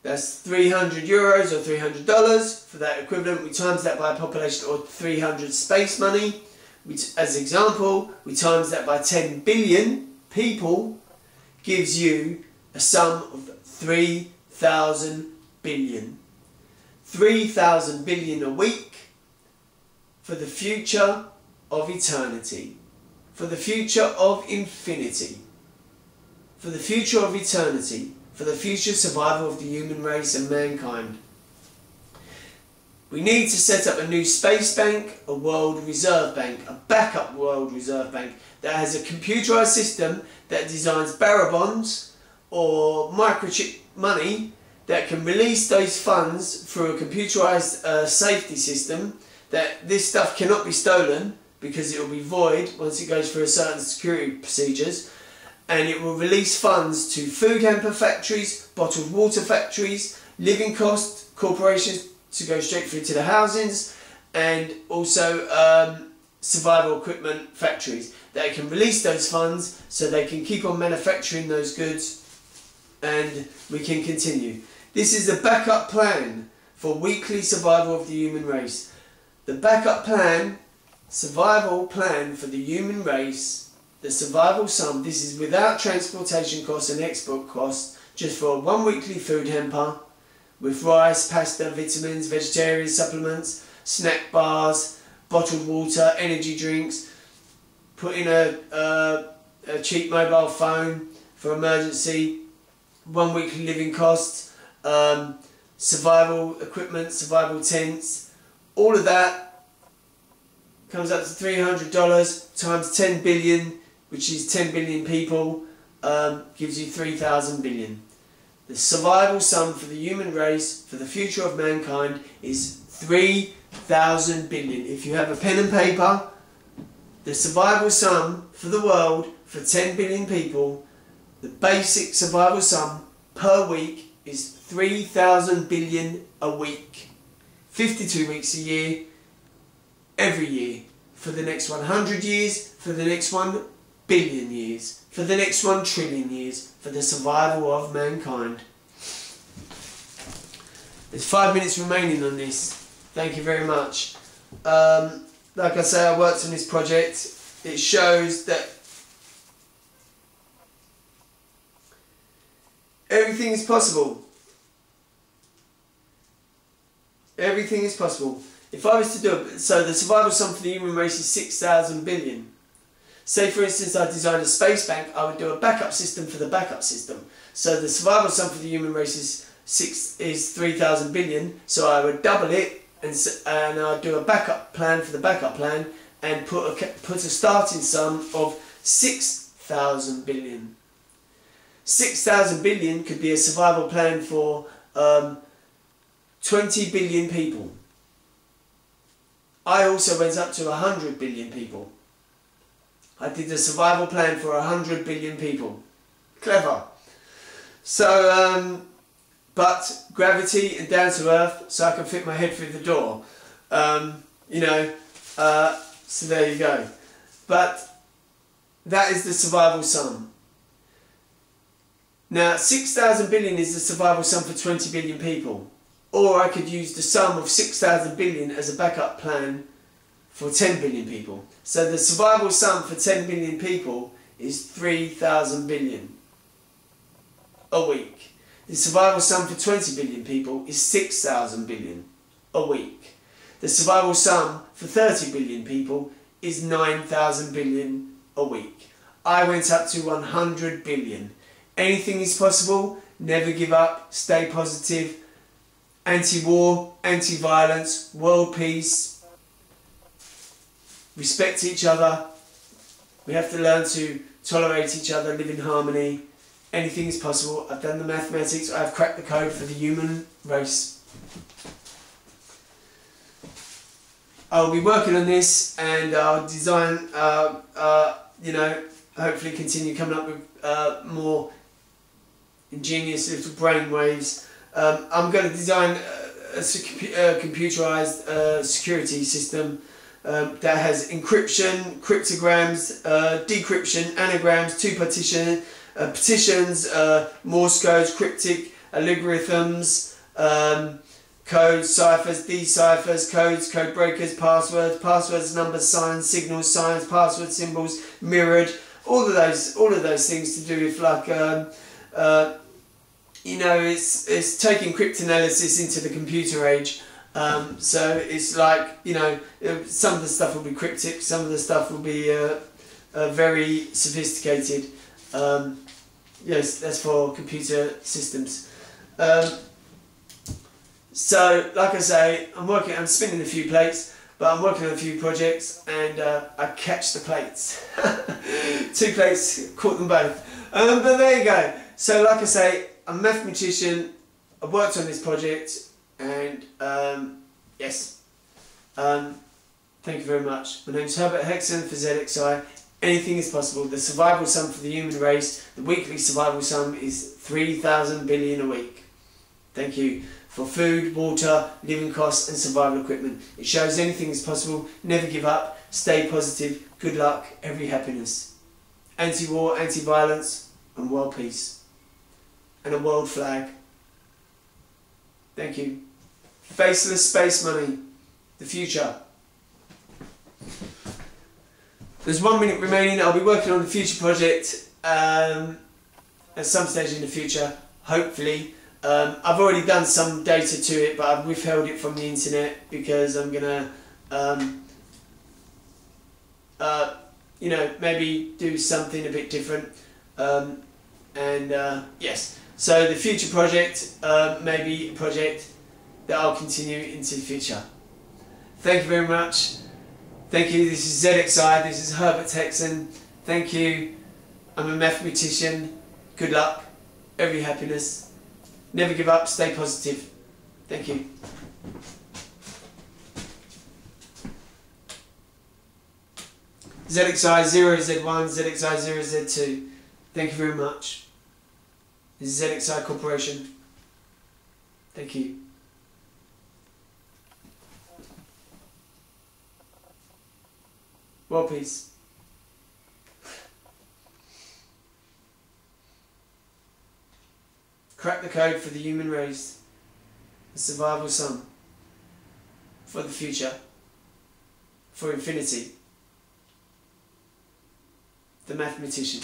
That's €300 or $300 for that equivalent. We times that by a population or 300 space money. As an example, we times that by 10 billion people, gives you a sum of 3,000 billion. 3,000 billion a week for the future of eternity. For the future of infinity. For the future of eternity. For the future survival of the human race and mankind. We need to set up a new space bank, a world reserve bank, a backup world reserve bank that has a computerized system that designs bearer bonds or microchip money that can release those funds through a computerized safety system, that this stuff cannot be stolen because it will be void once it goes through a certain security procedures, and it will release funds to food hamper factories, bottled water factories, living cost corporations to go straight through to the housings, and also survival equipment factories that can release those funds so they can keep on manufacturing those goods and we can continue. This is the backup plan for weekly survival of the human race. The backup plan, survival plan for the human race, the survival sum, this is without transportation costs and export costs, just for one weekly food hamper with rice, pasta, vitamins, vegetarian supplements, snack bars, bottled water, energy drinks, put in a cheap mobile phone for emergency, one weekly living costs, survival equipment, survival tents, all of that comes up to $300 times 10 billion, which is 10 billion people, gives you 3,000 billion. The survival sum for the human race, for the future of mankind, is 3,000 billion. If you have a pen and paper, the survival sum for the world, for 10 billion people, the basic survival sum per week is 3,000 billion a week. 52 weeks a year, every year. For the next 100 years, for the next 1 billion years, for the next 1 trillion years, for the survival of mankind. There's 5 minutes remaining on this. Thank you very much. Like I say, I worked on this project. It shows that everything is possible. Everything is possible. If I was to do it, so the survival sum for the human race is 6,000 billion. Say for instance I designed a space bank, I would do a backup system for the backup system. So the survival sum for the human race is 3,000 billion, so I would double it and I'd do a backup plan for the backup plan and put a starting sum of 6,000 billion. 6,000 billion could be a survival plan for 20 billion people. I also went up to 100 billion people. I did a survival plan for 100 billion people. Clever. So, but gravity and down to earth, so I can fit my head through the door. You know, so there you go. But that is the survival sum. Now, 6,000 billion is the survival sum for 20 billion people. Or I could use the sum of 6,000 billion as a backup plan for 10 billion people. So the survival sum for 10 billion people is 3,000 billion a week. The survival sum for 20 billion people is 6,000 billion a week. The survival sum for 30 billion people is 9,000 billion a week. I went up to 100 billion. Anything is possible. Never give up. Stay positive. Anti-war, anti-violence, world peace, respect each other. We have to learn to tolerate each other, live in harmony. Anything is possible. I've done the mathematics. I've cracked the code for the human race. I'll be working on this and I'll design, you know, hopefully continue coming up with more ingenious little brain waves. I'm going to design a computerized security system that has encryption, cryptograms, decryption, anagrams, two partitions, Morse codes, cryptic, algorithms, codes, ciphers, deciphers, codes, code breakers, passwords, numbers, signs, signals, signs, password symbols, mirrored, all of those things to do with like you know, it's taking cryptanalysis into the computer age. So it's like, you know, some of the stuff will be cryptic, some of the stuff will be very sophisticated. Yes, that's for computer systems. So, like I say, I'm spinning a few plates, but I'm working on a few projects, and I catch the plates. 2 plates, caught them both. But there you go. So, like I say, I'm a mathematician. I've worked on this project, and yes, thank you very much. My name's Herbert Hexon for ZXI. Anything is possible. The survival sum for the human race, the weekly survival sum is 3,000 billion a week. Thank you. For food, water, living costs and survival equipment. It shows anything is possible. Never give up. Stay positive. Good luck. Every happiness. Anti-war, anti-violence and world peace. And a world flag. Thank you. Faceless space money. The future. There's 1 minute remaining. I'll be working on the future project at some stage in the future, hopefully. I've already done some data to it, but I've withheld it from the internet because I'm gonna, you know, maybe do something a bit different. Yes, so the future project may be a project that I'll continue into the future. Thank you very much. Thank you. This is ZXI. This is Herbert Hexon. Thank you. I'm a mathematician. Good luck. Every happiness. Never give up. Stay positive. Thank you. ZXI 0Z1, ZXI 0Z2. Thank you very much. This is ZXI Corporation. Thank you. World peace. Crack the code for the human race. The survival sum. For the future. For infinity. The mathematician.